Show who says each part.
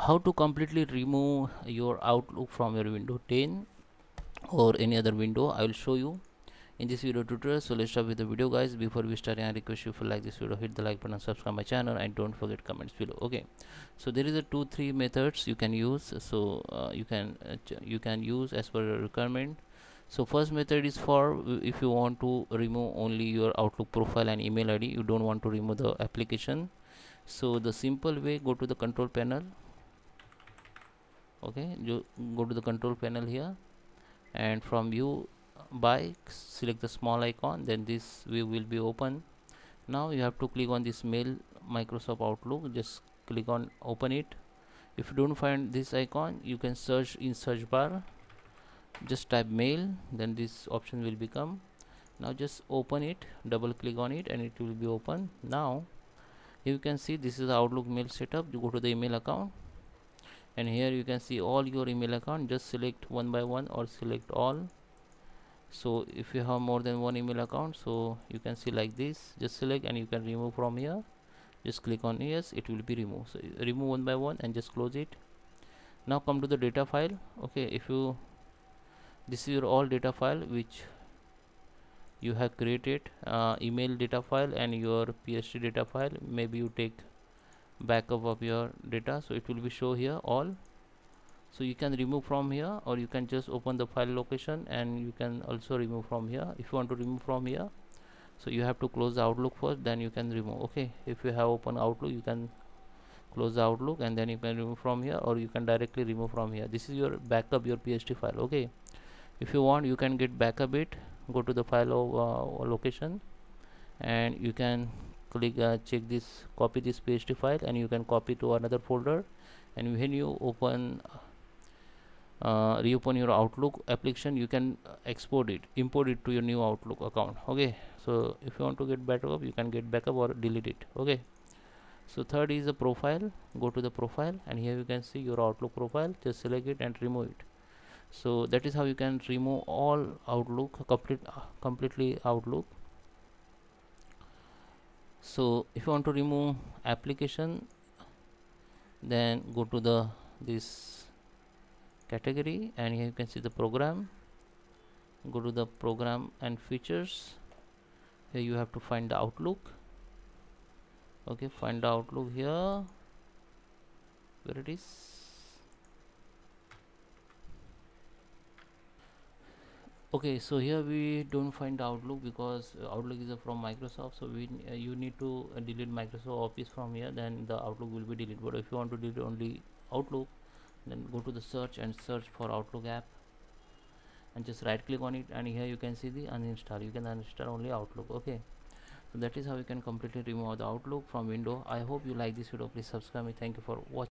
Speaker 1: How to completely remove your Outlook from your window 10 or any other window, I will show you in this video tutorial. So let's start with the video, guys. Before we start, I request you, if you like this video, hit the like button, subscribe my channel, and don't forget comments below. Okay, so there is a 2-3 methods you can use. So you can use as per your requirement. So first method is for if you want to remove only your Outlook profile and email ID, you don't want to remove the application. So the simple way, go to the control panel. Okay, you go to the control panel here, and from view by, select the small icon, then this view will be open. Now you have to click on this mail Microsoft Outlook, just click on open it. If you don't find this icon, you can search in search bar, just type mail, then this option will become. Now just open it, double click on it, and it will be open. Now you can see this is the Outlook mail setup. You go to the email account, and here you can see all your email account. Just select one by one or select all. So if you have more than one email account, so you can see like this, just select and you can remove from here. Just click on yes, it will be removed. So remove one by one and just close it. Now come to the data file. Okay, if you, this is your all data file which you have created, email data file and your PST data file. Maybe you take backup of your data, so it will be show here all. So you can remove from here, or you can just open the file location and you can also remove from here. If you want to remove from here, so you have to close the Outlook first, then you can remove. Okay, if you have open Outlook, you can close the Outlook and then you can remove from here, or you can directly remove from here. This is your backup, your PST file. Okay, if you want, you can get backup it. Go to the file of location, and you can click check this, copy this PST file, and you can copy to another folder. And when you open reopen your Outlook application, you can export it, import it to your new Outlook account. Okay, so if you want to get backup, you can get backup or delete it. Okay, so third is the profile. Go to the profile, and here you can see your Outlook profile. Just select it and remove it. So that is how you can remove all Outlook, completely Outlook. So if you want to remove application, then go to the this category, and here you can see the program. Go to the program and features. Here you have to find the Outlook. Okay, find the Outlook here, where it is. Okay, so here we don't find Outlook because Outlook is from Microsoft, so we you need to delete Microsoft Office from here, then the Outlook will be deleted. But if you want to delete only Outlook, then go to the search and search for Outlook app, and just right click on it, and here you can see the uninstall. You can uninstall only Outlook. Okay, so that is how you can completely remove the Outlook from window. I hope you like this video. Please subscribe me. Thank you for watching.